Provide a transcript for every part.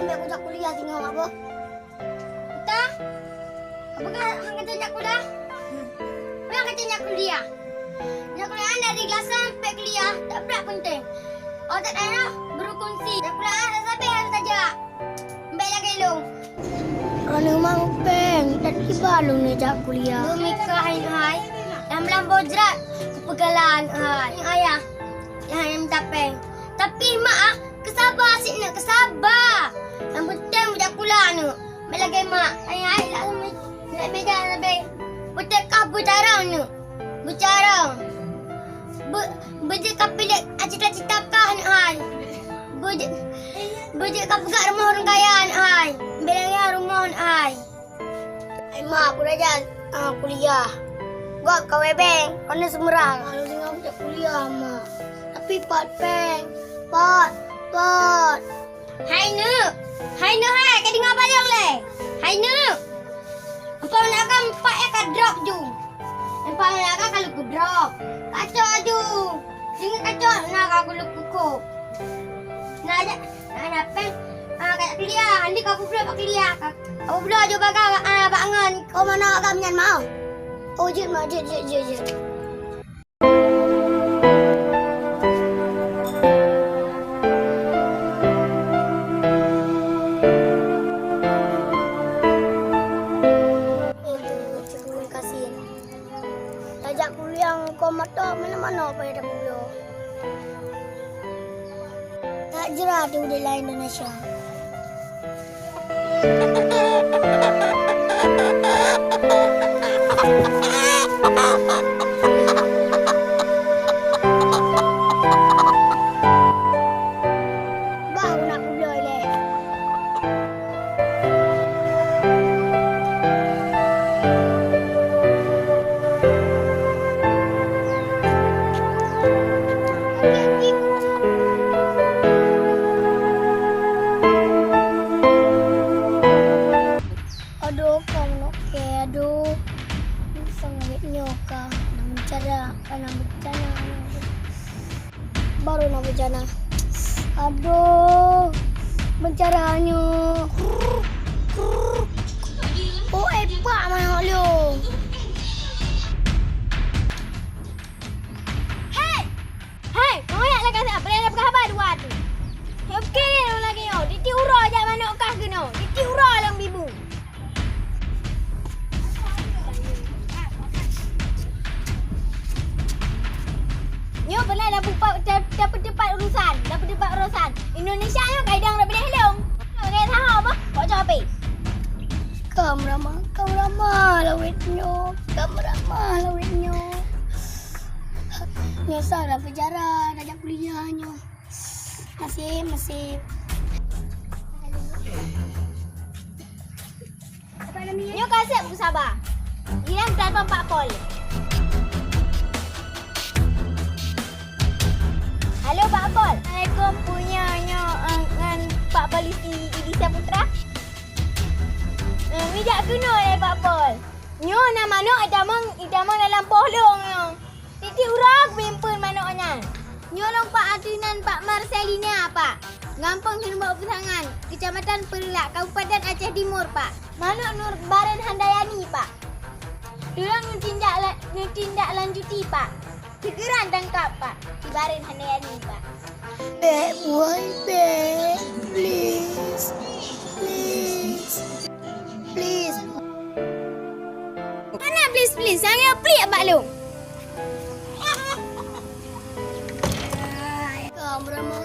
ambil aku kuliah tengok apa? Tak? Apakah hang kata nak kuliah? Yang kata nak kuliah. Nak kuliah dari kelas sampai kuliah tak berat penting. Oh tak ada berkongsi. Nak kuliah tak sampai harus saja. Ambil lagi long. Kalau mau peng, tak tiba long ni jak kuliah. Lumikah hai. Yang melampau jerat kepegalan hai. Ayah. Yang minta peng. Tapi mak kesabar sik nak kesabar. Yang penting budak kuliah ni. Ambil lagi mak. Ayah lah nak meja lebih. Betul kah bercarang ni? Bercarang. Bejek kah pilih cita-cita kah ni hai? Bejek kah pegang rumah orang kaya ni hai? Bilangnya rumah ni hai. Mak aku dah jalan kuliah. Gua kau webeng, kau ni semerang. Kalau dengar budak kuliah mak. Tapi pat peng. Pat. Hai nu. Hai, kau dengar banyak le. Hai nu. Apa nak kan 4 akan drop je. Apa nak kan kalau ku drop. Kacau aju. Dengan kacau nak aku lukuku. Nak peng. Kat kuliah. Nanti kau pula pak kuliah. Kau pula je bangun. Kau mana agak menyan mau? Oh, je. Ajak kuliah kau mata mana-mana pada kuliah. Tak jerah di udara Indonesia. Baru nak kuliah le. Aduh. Bisa ngawetnya kah? Nak bencana. Baru nak bencana. Aduh. Bencaranya. Oh, epak mana lu? Hey, kau nak lakukan apa? Boleh dapat khabar dua tu. Okey ni lagi yo. Diti urah je mana kah kena. Diti urah lang bibu. Nyo pernah dapat tempat urusan. Indonesia nyo kaidang dah boleh helong. Okey tahu apa? Kau jawab apa? Kamramah lawitnyo. Nyo salah penjara, dah kuliah nyo. Masih. Nyo kasih aku sabar. Hilang tanpa Pak Pol. Halo Pak Pol. Assalamualaikum punyanya dengan Pak Polisi Idisa Putra. Mijak kena Pak Pol. Nyo nama idamang dalam pohlong nyo. Titi urang pimpin manoknya. Nyo long Pak Adinan Pak Marcelina Pak. Ngampang Hirma Pesangan, Kecamatan Perlak, Kabupaten Aceh Timur Pak. Manok Nur Baran Handayani Pak. Durang tindak lanjuti Pak. Segera tangkap Pak. Ibarin Handayani Pak. Boy, please. Mana please? Saya pelik Pak Long. Kamramah.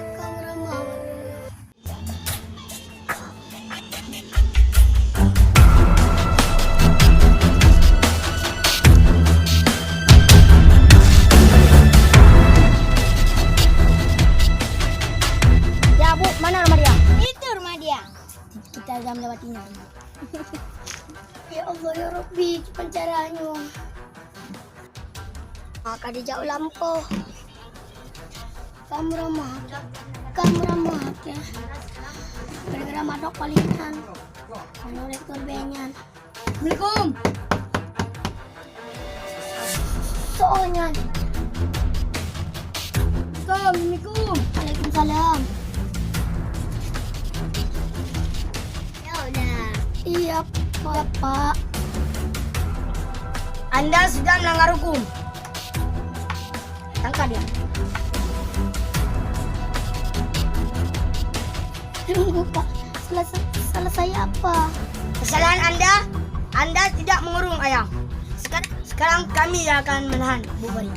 Mana rumah dia? Itu rumah dia. Kita akan melewatinya. Ya Allah ya Rabbi, cepat caranya. Maka dia jauh lampu. Kamramah. Ya. Gara-gara madok palingan. Ano rektor benyan. Assalamualaikum. Soalnya. Assalamualaikum. Waalaikumsalam. Ya, Pak. Anda sudah melanggar hukum. Tangkap dia. Tunggu, Pak. Salah saya apa? Kesalahan Anda tidak mengurung ayam. Sekarang kami yang akan menahan Bu Bari.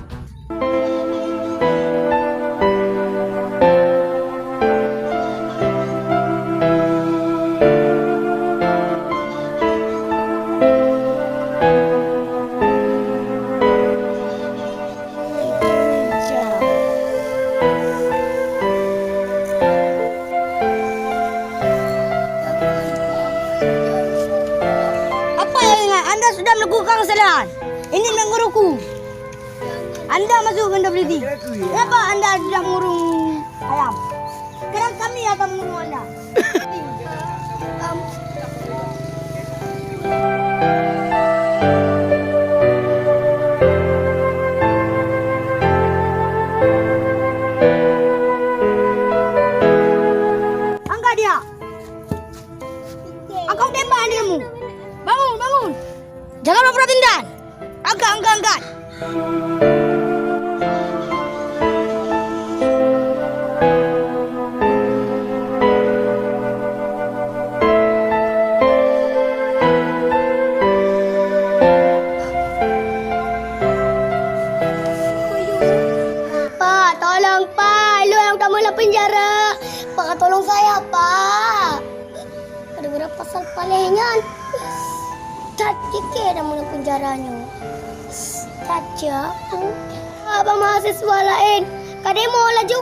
Apa yang ingat? Anda sudah melakukan kesalahan. Ini melanggar hukum. Anda masuk benda berhenti. Kenapa Anda tidak mengurung ayam? Sekarang kami akan mengurung Anda. Angkat dia. Aku tembak kamu. Bangun. Jangan berbuat tindak. Angkat. Pak, tolong Pak. Lu yang tak mula penjara. Pak, tolong saya Pak. Ada berapa pasal palingan? Tak dikit dah mula penjaranya. Tak jauh. Abang mahasiswa lain. Kademo laju.